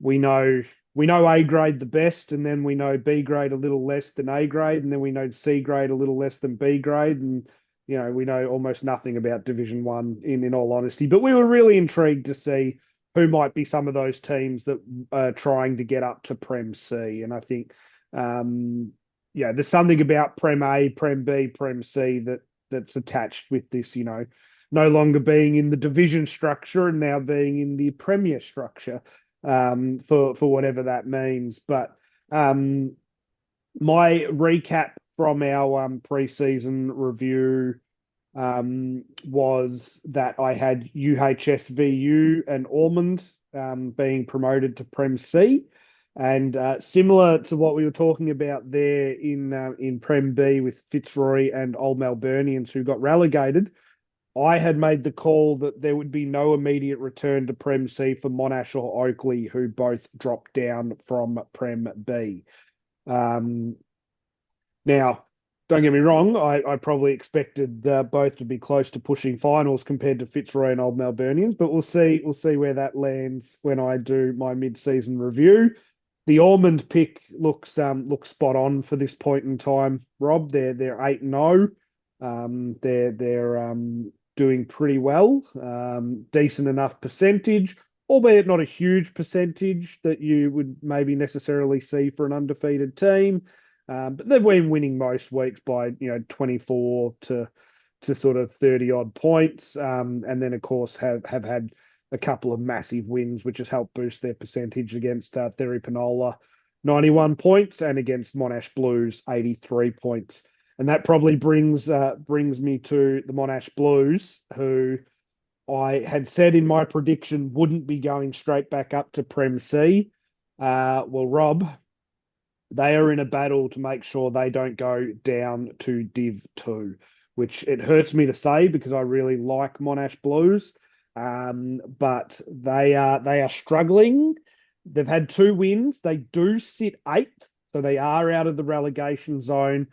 we know we know A grade the best, and then we know B grade a little less than A grade, and then we know C grade a little less than B grade, and we know almost nothing about Division One in all honesty. But we were really intrigued to see who might be some of those teams that are trying to get up to Prem C, and I think there's something about Prem A, Prem B, Prem C that's attached with this, no longer being in the division structure and now being in the Premier structure, for whatever that means. But um, my recap from our preseason review was that I had UHSVU and Ormond being promoted to Prem C. And similar to what we were talking about there in Prem B with Fitzroy and Old Melburnians who got relegated, I had made the call that there would be no immediate return to Prem C for Monash or Oakley, who both dropped down from Prem B. Um, Now, don't get me wrong, I probably expected both to be close to pushing finals compared to Fitzroy and Old Melburnians, but we'll see where that lands when I do my mid-season review. The Ormond pick looks spot on for this point in time, Rob. They're 8-0. They're doing pretty well. Decent enough percentage. albeit not a huge percentage that you would maybe necessarily see for an undefeated team. But they've been winning most weeks by 24 to sort of 30 odd points, and then of course have had a couple of massive wins, which has helped boost their percentage against Therry Panola, 91 points, and against Monash Blues, 83 points. And that probably brings me to the Monash Blues, who I had said in my prediction wouldn't be going straight back up to Prem C. Well, Rob, they are in a battle to make sure they don't go down to Div 2, which it hurts me to say because I really like Monash Blues. But they are struggling. They've had two wins. They do sit eighth, so they are out of the relegation zone.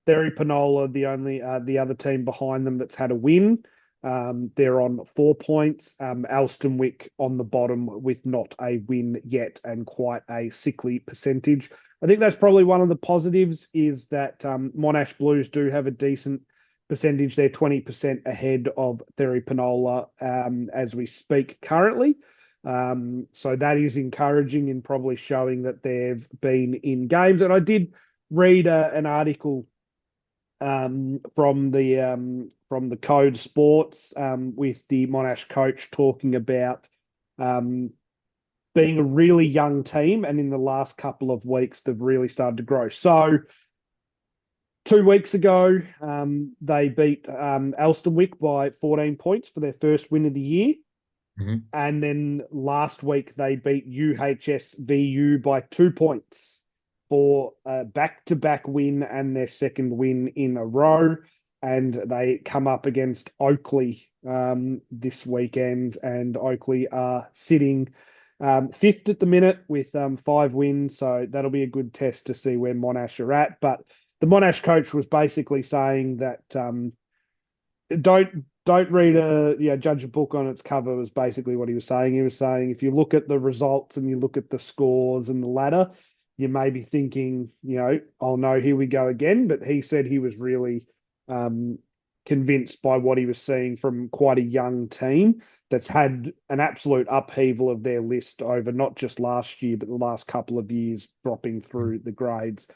Derry Panola, the other team behind them that's had a win. They're on 4 points. Alstonwick on the bottom with not a win yet and quite a sickly percentage. I think that's probably one of the positives is that Monash Blues do have a decent percentage. They're 20% ahead of Therry Panola as we speak currently. So that is encouraging and probably showing that they've been in games. And I did read an article from the Code Sports with the Monash coach talking about um, being a really young team, and in the last couple of weeks they've really started to grow. So 2 weeks ago, they beat Alstonwick by 14 points for their first win of the year. Mhm. And then last week they beat UHSVU by 2 points for a back-to-back win and their second win in a row. And they come up against Oakley this weekend, and Oakley are sitting fifth at the minute with 5 wins. So that'll be a good test to see where Monash are at. But the Monash coach was basically saying that don't read judge a book on its cover was basically what he was saying. He was saying if you look at the results and you look at the scores and the ladder, you may be thinking, oh no, here we go again. But he said he was really um, convinced by what he was seeing from quite a young team that's had an absolute upheaval of their list over not just last year, but the last couple of years dropping through the grades.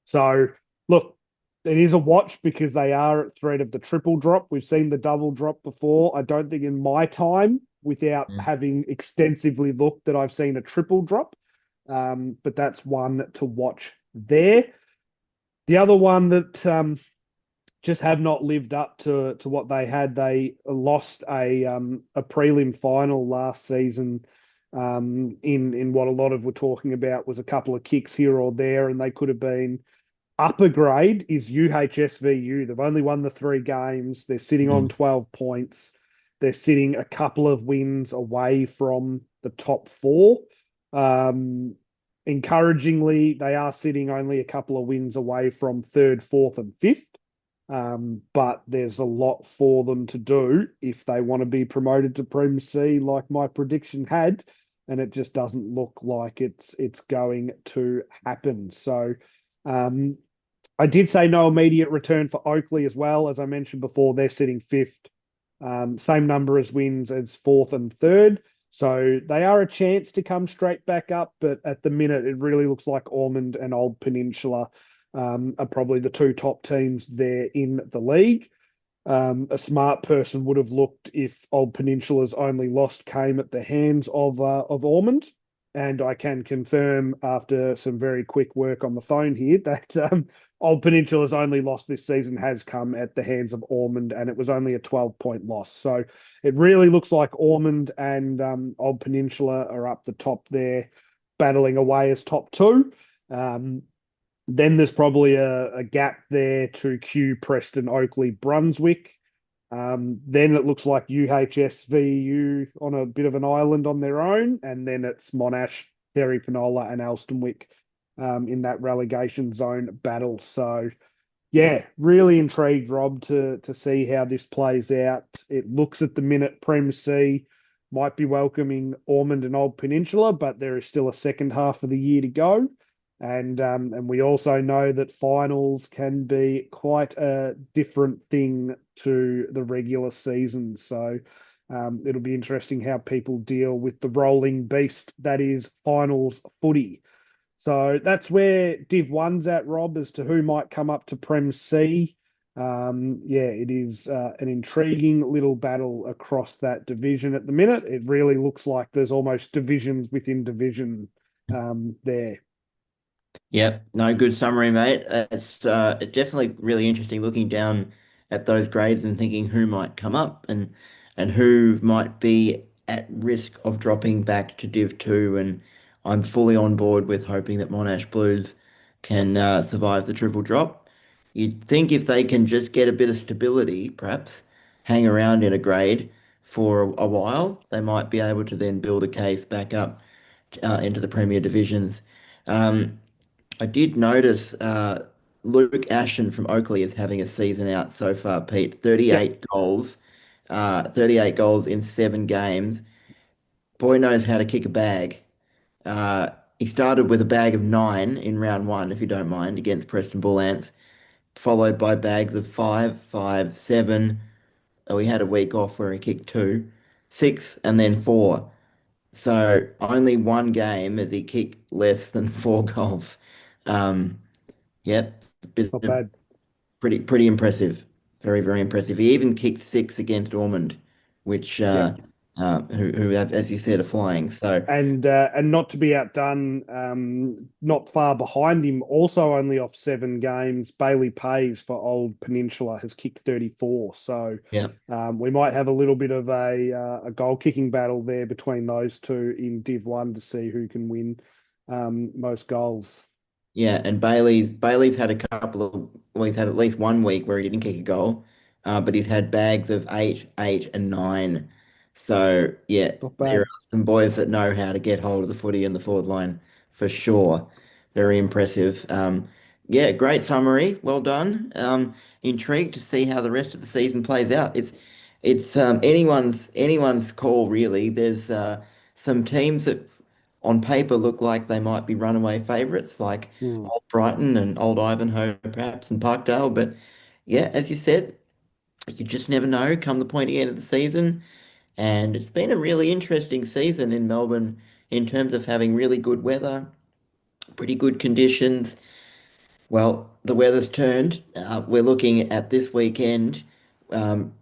So look, it is a watch because they are at threat of the triple drop. We've seen the double drop before. I don't think in my time, without Mm. having extensively looked, that I've seen a triple drop. But that's one to watch there. The other one that just have not lived up to what they had. They lost a prelim final last season. In what a lot of were talking about was a couple of kicks here or there, and they could have been upper grade is UHSVU. They've only won the 3 games. They're sitting on Mm. 12 points. They're sitting a couple of wins away from the top four. Um, Encouragingly, they are sitting only a couple of wins away from third, fourth, and fifth. But there's a lot for them to do if they want to be promoted to Prem C, like my prediction had, and it just doesn't look like it's going to happen. So um, I did say no immediate return for Oakley as well. As I mentioned before, they're sitting fifth, same number as wins as fourth and third. So they are a chance to come straight back up, but at the minute, it really looks like Ormond and Old Peninsula are probably the two top teams there in the league. A smart person would have looked if Old Peninsula's only loss came at the hands of Ormond, and I can confirm after some very quick work on the phone here that Old Peninsula's only loss this season has come at the hands of Ormond, and it was only a 12-point loss. So it really looks like Ormond and Old Peninsula are up the top there, battling away as top two. Um, then there's probably a gap there to Kew, Preston, Oakley, Brunswick. Then it looks like UHSVU on a bit of an island on their own, and then it's Monash, Therry Panola, and Alstonwick in that relegation zone battle. So, yeah, really intrigued, Rob, to see how this plays out. It looks at the minute Prem C might be welcoming Ormond and Old Peninsula, but there is still a second half of the year to go. And we also know that finals can be quite a different thing to the regular season. So It'll be interesting how people deal with the rolling beast that is finals footy. So that's where Div 1's at, Rob, as to who might come up to Prem C. Yeah, it is an intriguing little battle across that division at the minute. It really looks like there's almost divisions within division there. Yep, no, good summary, mate. It's definitely really interesting looking down at those grades and thinking who might come up and who might be at risk of dropping back to Div 2. And I'm fully on board with hoping that Monash Blues can survive the triple drop. You'd think if they can just get a bit of stability, perhaps hang around in a grade for a while, they might be able to then build a case back up into the Premier divisions. Um, I did notice Luke Ashton from Oakley is having a season out so far, Pete. Yep, 38 goals in 7 games. Boy knows how to kick a bag. Uh, he started with a bag of 9 in round one, if you don't mind, against Preston Bull Ants, followed by bags of 5, 5, 7. Oh, he had a week off where he kicked 2, 6, and then 4. So only one game as he kicked less than 4 goals. Um, Yep, a bit not of bad. pretty impressive. Very, very impressive. He even kicked 6 against Ormond, which Yep. who as you said are flying. So And not to be outdone, not far behind him, also only off 7 games. Bailey Pays for Old Peninsula has kicked 34. So yeah. we might have a little bit of a goal kicking battle there between those two in Div 1 to see who can win most goals. Yeah, and Bailey's had a couple of well, he's had at least one week where he didn't kick a goal, but he's had bags of 8, 8, and 9. So yeah, Not there are bad. some boys that know how to get hold of the footy in the forward line for sure. Very impressive. Yeah, great summary. Well done. Intrigued to see how the rest of the season plays out. It's anyone's call really. There's some teams that on paper look like they might be runaway favourites, like Hmm. Old Brighton and Old Ivanhoe, perhaps, and Parkdale. But yeah, as you said, you just never know come the pointy end of the season. And it's been a really interesting season in Melbourne in terms of having really good weather, pretty good conditions. Well, the weather's turned. We're looking at this weekend. Even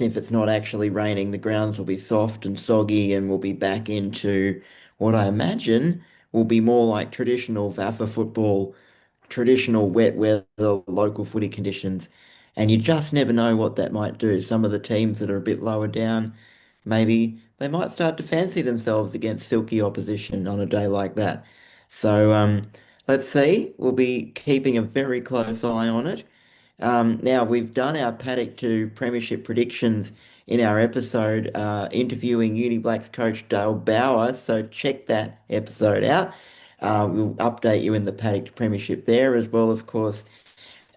if it's not actually raining, the grounds will be soft and soggy, and we'll be back into what I imagine will be more like traditional VAFA football, traditional wet weather, local footy conditions. And you just never know what that might do. Some of the teams that are a bit lower down, maybe they might start to fancy themselves against silky opposition on a day like that. So, let's see. We'll be keeping a very close eye on it. Now, we've done our paddock to premiership predictions in our episode interviewing Uni Blacks coach Dale Bauer, so check that episode out. We'll update you in the paddock to premiership there, as well, of course,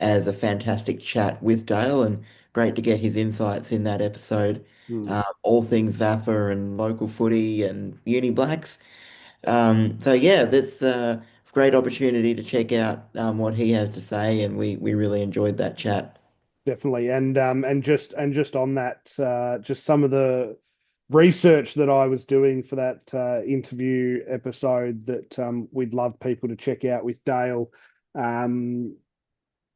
as a fantastic chat with Dale, and great to get his insights in that episode. Hmm. All things VAFA and local footy and Uni Blacks. So yeah, that's a great opportunity to check out what he has to say, and we really enjoyed that chat. Definitely, and just on that, just some of the research that I was doing for that interview episode that we'd love people to check out with Dale. Um,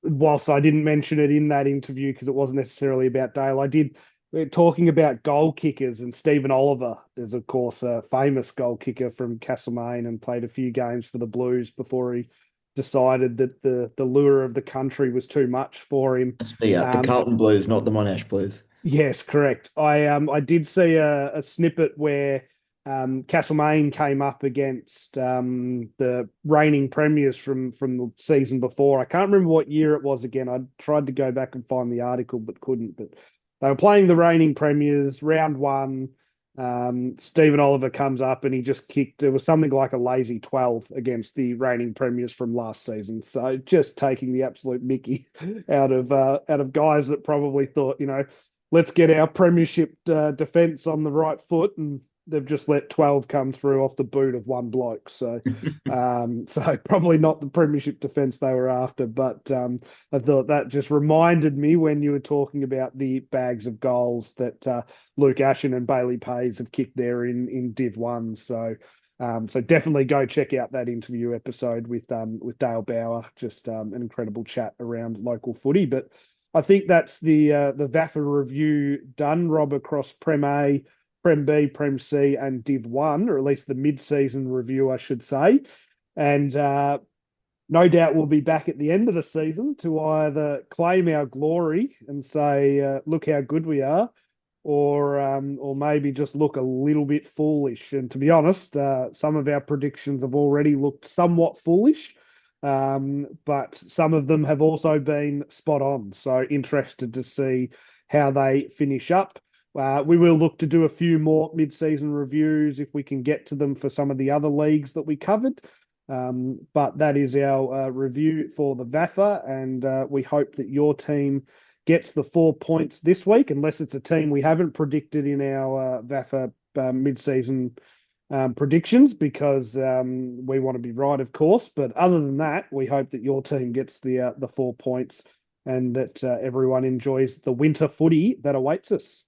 whilst I didn't mention it in that interview because it wasn't necessarily about Dale, I did. We're talking about goal kickers, and Stephen Oliver is, of course, a famous goal kicker from Castlemaine and played a few games for the Blues before he decided that the lure of the country was too much for him. That's the Um, Carlton Blues, not the Monash Blues. Yes, correct. I did see a snippet where Castlemaine came up against the reigning premiers from the season before. I can't remember what year it was again. I tried to go back and find the article but couldn't. But they were playing the reigning premiers, round one. Stephen Oliver comes up and he just kicked. It was something like a lazy 12 against the reigning premiers from last season. So just taking the absolute Mickey out of guys that probably thought, let's get our premiership defence on the right foot and they've just let 12 come through off the boot of one bloke. So probably not the premiership defence they were after. But I thought that just reminded me when you were talking about the bags of goals that Luke Ashen and Bailey Pays have kicked there in Div 1. So definitely go check out that interview episode with Dale Bauer. Just an incredible chat around local footy. But I think that's the VAFA review done, Rob, across Prem A, Prem B, Prem C, and Div 1, or at least the mid-season review, I should say. And no doubt we'll be back at the end of the season to either claim our glory and say, look how good we are, or maybe just look a little bit foolish. And to be honest, some of our predictions have already looked somewhat foolish, but some of them have also been spot on. So interested to see how they finish up. We will look to do a few more mid-season reviews if we can get to them for some of the other leagues that we covered. But that is our review for the VAFA, and we hope that your team gets the 4 points this week, unless it's a team we haven't predicted in our VAFA mid-season predictions, because we want to be right, of course. But other than that, we hope that your team gets the 4 points and that everyone enjoys the winter footy that awaits us.